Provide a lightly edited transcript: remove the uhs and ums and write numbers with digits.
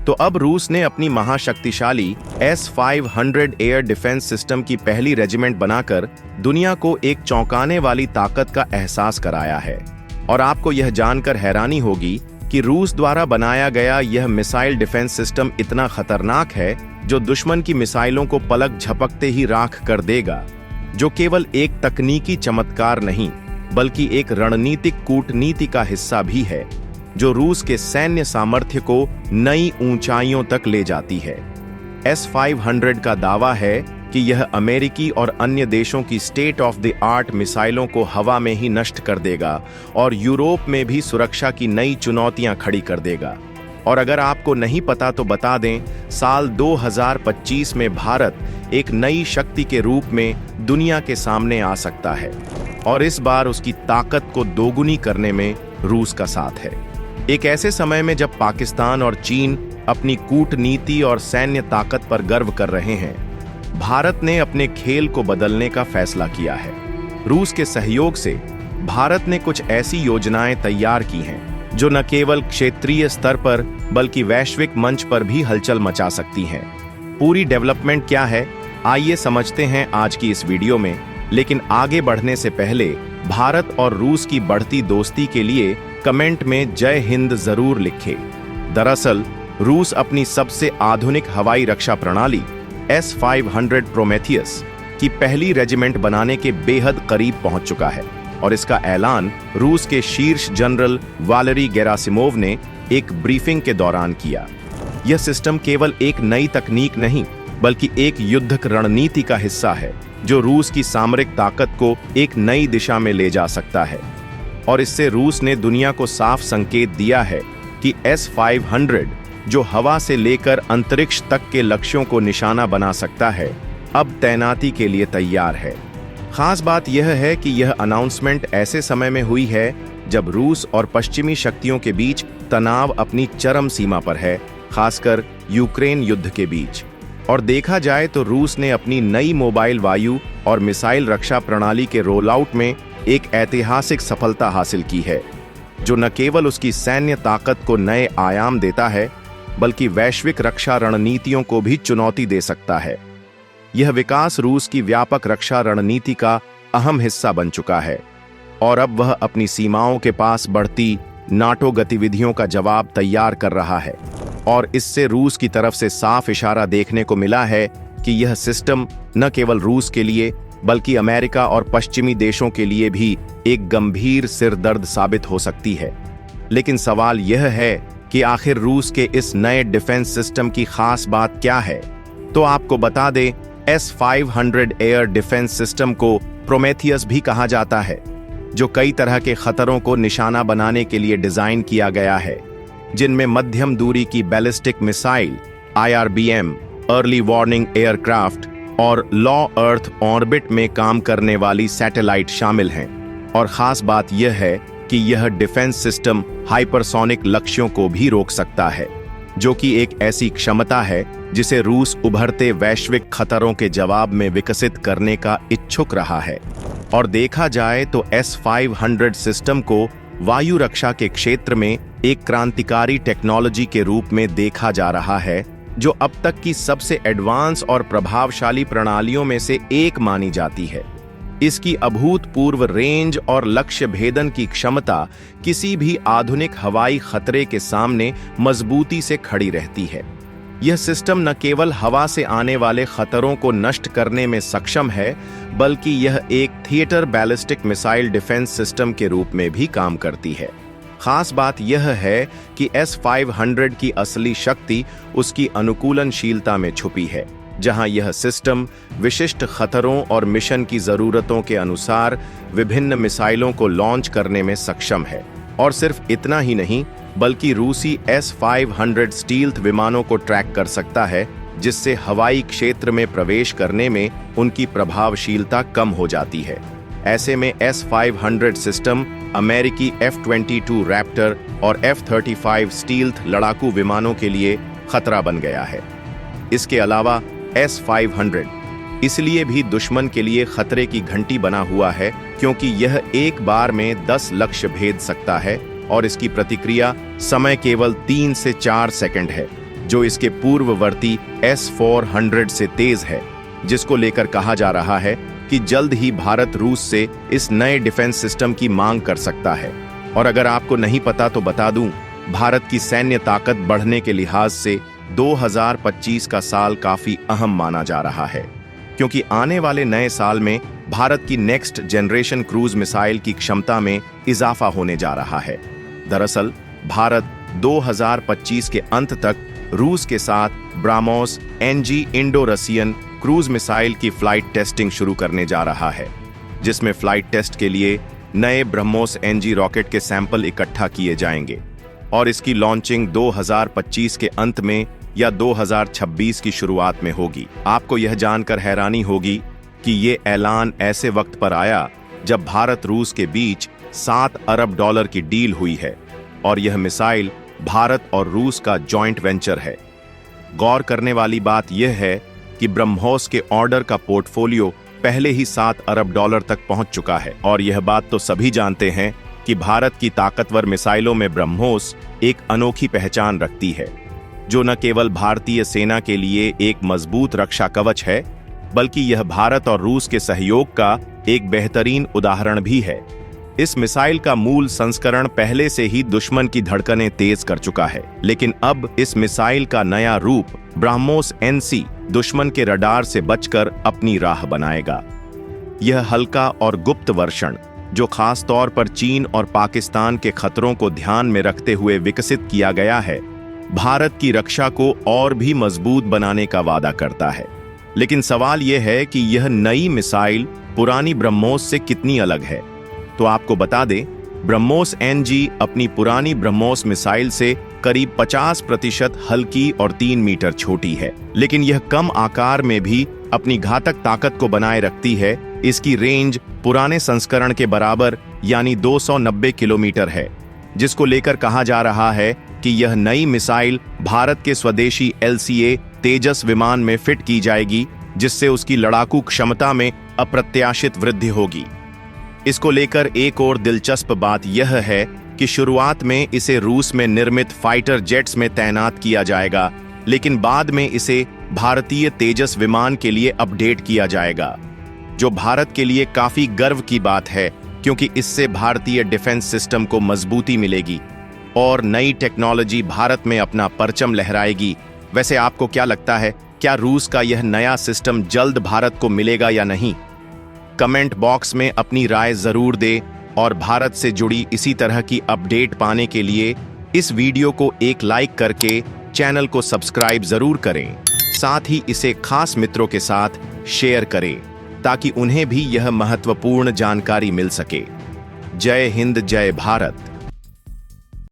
तो अब रूस ने अपनी महाशक्तिशाली S-500 एयर डिफेंस सिस्टम की पहली रेजिमेंट बनाकर दुनिया को एक चौंकाने वाली ताकत का एहसास कराया है। और आपको यह जानकर हैरानी होगी कि रूस द्वारा बनाया गया यह मिसाइल डिफेंस सिस्टम इतना खतरनाक है जो दुश्मन की मिसाइलों को पलक झपकते ही राख कर देगा, जो केवल एक तकनीकी चमत्कार नहीं बल्कि एक रणनीतिक कूटनीति का हिस्सा भी है जो रूस के सैन्य सामर्थ्य को नई ऊंचाइयों तक ले जाती है। S-500 का दावा है कि यह अमेरिकी और अन्य देशों की स्टेट ऑफ द आर्ट मिसाइलों को हवा में ही नष्ट कर देगा और यूरोप में भी सुरक्षा की नई चुनौतियां खड़ी कर देगा। और अगर आपको नहीं पता तो बता दें, साल 2025 में भारत एक नई शक्ति के रूप में दुनिया के सामने आ सकता है और इस बार उसकी ताकत को दोगुनी करने में रूस का साथ है। एक ऐसे समय में जब पाकिस्तान और चीन अपनी कूटनीति और सैन्य ताकत पर गर्व कर रहे हैं, भारत ने अपने खेल को बदलने का फैसला किया है। रूस के सहयोग से भारत ने कुछ ऐसी योजनाएं तैयार की हैं जो न केवल क्षेत्रीय स्तर पर बल्कि वैश्विक मंच पर भी हलचल मचा सकती हैं। पूरी डेवलपमेंट क्या है, आइए समझते हैं आज की इस वीडियो में। लेकिन आगे बढ़ने से पहले भारत और रूस की बढ़ती दोस्ती के लिए कमेंट में जय हिंद जरूर लिखें। दरअसल रूस अपनी सबसे आधुनिक हवाई रक्षा प्रणाली S-500 प्रोमेथियस की पहली रेजिमेंट बनाने के बेहद करीब पहुंच चुका है और इसका ऐलान रूस के शीर्ष जनरल वालेरी गेरासिमोव ने एक ब्रीफिंग के दौरान किया। यह सिस्टम केवल एक नई तकनीक नहीं बल्कि एक युद्धक रणनीति का हिस्सा है जो रूस की सामरिक ताकत को एक नई दिशा में ले जा सकता है। और इससे रूस ने दुनिया को साफ संकेत दिया है कि S-500 जो हवा से लेकर अंतरिक्ष तक के लक्ष्यों को निशाना बना सकता है, अब तैनाती के लिए तैयार है। खास बात यह है कि यह अनाउंसमेंट ऐसे समय में हुई है जब रूस और पश्चिमी शक्तियों के बीच तनाव अपनी चरम सीमा पर है, खासकर यूक्रेन युद्ध के बीच। और देखा जाए तो रूस ने अपनी नई मोबाइल वायु और मिसाइल रक्षा प्रणाली के रोल आउट में एक ऐतिहासिक सफलता हासिल की है जो न केवल उसकी सैन्य ताकत को नए आयाम देता है बल्कि वैश्विक रक्षा रणनीतियों को भी चुनौती दे सकता है। यह विकास रूस की व्यापक रक्षा रणनीति का अहम हिस्सा बन चुका है और अब वह अपनी सीमाओं के पास बढ़ती नाटो गतिविधियों का जवाब तैयार कर रहा है। और इससे रूस की तरफ से साफ इशारा देखने को मिला है कि यह सिस्टम न केवल रूस के लिए बल्कि अमेरिका और पश्चिमी देशों के लिए भी एक गंभीर सिरदर्द साबित हो सकती है। लेकिन सवाल यह है कि आखिर रूस के इस नए डिफेंस सिस्टम की खास बात क्या है। तो आपको बता दें, S-500 एयर डिफेंस सिस्टम को प्रोमेथियस भी कहा जाता है, जो कई तरह के खतरों को निशाना बनाने के लिए डिजाइन किया गया है, जिनमें मध्यम दूरी की ballistic missile, IRBM, early warning aircraft और लॉ अर्थ ऑर्बिट में काम करने वाली सैटेलाइट शामिल हैं। और खास बात यह है कि यह डिफेंस सिस्टम हाइपरसोनिक लक्ष्यों को भी रोक सकता है, जो कि एक ऐसी क्षमता है जिसे रूस उभरते वैश्विक खतरों के जवाब में विकसित करने का इच्छुक रहा है। और देखा जाए तो S-500 सिस्टम को वायु रक्षा के क्षेत्र में एक क्रांतिकारी टेक्नोलॉजी के रूप में देखा जा रहा है, जो अब तक की सबसे एडवांस और प्रभावशाली प्रणालियों में से एक मानी जाती है। इसकी अभूतपूर्व रेंज और लक्ष्य भेदन की क्षमता किसी भी आधुनिक हवाई खतरे के सामने मजबूती से खड़ी रहती है। यह सिस्टम न केवल हवा से आने वाले खतरों को नष्ट करने में सक्षम है, बल्कि यह एक theatre ballistic missile defence system के रूप में भी काम करती है। खास बात यह है कि S-500 की असली शक्ति उसकी अनुकूलनशीलता में छुपी है, जहां यह सिस्टम विशिष्ट खतरों और मिशन की जरूरतों के अनुसार विभिन्न मिसाइलों को लॉन्च करने में सक्षम है। और सिर्फ इतना ही नहीं, बल्कि रूसी S-500 स्टील्थ विमानों को ट्रैक कर सकता है, जिससे हवाई क्षेत्र में प्रवेश करने में उनकी प्रभावशीलता कम हो जाती है। ऐसे में S-500 सिस्टम अमेरिकी F-22 रैप्टर और F-35 स्टील्थ लड़ाकू विमानों के लिए खतरा बन गया है। इसके अलावा S-500 इसलिए भी दुश्मन के लिए खतरे की घंटी बना हुआ है क्योंकि यह एक बार में 10 लक्ष्य भेद सकता है और इसकी प्रतिक्रिया समय केवल 3 से 4 सेकंड है, जो इसके पूर्ववर्ती S-400 से तेज है, जिसको लेकर कहा जा रहा है कि जल्द ही भारत रूस से इस नए डिफेंस सिस्टम की मांग कर सकता है। और अगर आपको नहीं पता तो बता दूं, भारत की सैन्य ताकत बढ़ने के लिहाज से 2025 का साल काफी अहम माना जा रहा है, क्योंकि आने वाले नए साल में भारत की नेक्स्ट जनरेशन क्रूज मिसाइल की क्षमता में इजाफा होने जा रहा है। दरअसल भारत 2025 के अंत तक रूस के साथ BrahMos NG Indo Russian cruise missile की फ्लाइट टेस्टिंग शुरू करने जा रहा है, जिसमें फ्लाइट टेस्ट के लिए नए ब्रह्मोस NG रॉकेट के सैंपल इकट्ठा किए जाएंगे और इसकी लॉन्चिंग 2025 के अंत में या 2026 की शुरुआत में होगी। आपको यह जानकर हैरानी होगी कि ये ऐलान ऐसे वक्त पर आया जब भारत रूस के बीच $7 अरब की डील हुई है और यह मिसाइल भारत और रूस का जॉइंट वेंचर है। गौर करने वाली बात यह है कि ब्रह्मोस के ऑर्डर का पोर्टफोलियो पहले ही $7 अरब तक पहुंच चुका है और यह बात तो सभी जानते हैं कि भारत की ताकतवर मिसाइलों में ब्रह्मोस एक अनोखी पहचान रखती है, जो न केवल भारतीय सेना के लिए एक मजबूत रक्षा कवच है, बल्कि यह भारत और रूस के सहयोग का एक बेहतरीन उदाहरण भी है। इस मिसाइल का मूल संस्करण पहले से ही दुश्मन की धड़कनें तेज कर चुका है, लेकिन अब इस मिसाइल का नया रूप ब्रह्मोस NC दुश्मन के रडार से बचकर अपनी राह बनाएगा। यह हल्का और गुप्त वर्षण, जो खास तौर पर चीन और पाकिस्तान के खतरों को ध्यान में रखते हुए विकसित किया गया है, भारत की रक्षा को और भी मजबूत बनाने का वादा करता है। लेकिन सवाल यह है कि यह नई मिसाइल पुरानी ब्रह्मोस से कितनी अलग है। तो आपको बता दें, ब्रह्मोस NG अपनी पुरानी ब्रह्मोस मिसाइल से करीब 50% हल्की और 3 मीटर छोटी है, लेकिन यह कम आकार में भी अपनी घातक ताकत को बनाए रखती है। इसकी रेंज पुराने संस्करण के बराबर यानी 290 किलोमीटर है, जिसको लेकर कहा जा रहा है कि यह नई मिसाइल भारत के स्वदेशी LCA तेजस विमान में फिट की जाएगी, जिससे उसकी लड़ाकू क्षमता में अप्रत्याशित वृद्धि होगी। इसको लेकर एक और दिलचस्प बात यह है कि शुरुआत में इसे रूस में निर्मित फाइटर जेट्स में तैनात किया जाएगा, लेकिन बाद में इसे भारतीय तेजस विमान के लिए अपडेट किया जाएगा, जो भारत के लिए काफी गर्व की बात है, क्योंकि इससे भारतीय डिफेंस सिस्टम को मजबूती मिलेगी और नई टेक्नोलॉजी भारत में अपना परचम लहराएगी। वैसे आपको क्या लगता है, क्या रूस का यह नया सिस्टम जल्द भारत को मिलेगा या नहीं? कमेंट बॉक्स में अपनी राय जरूर दें और भारत से जुड़ी इसी तरह की अपडेट पाने के लिए इस वीडियो को एक लाइक करके चैनल को सब्सक्राइब जरूर करें। साथ ही इसे खास मित्रों के साथ शेयर करें ताकि उन्हें भी यह महत्वपूर्ण जानकारी मिल सके। जय हिंद, जय भारत।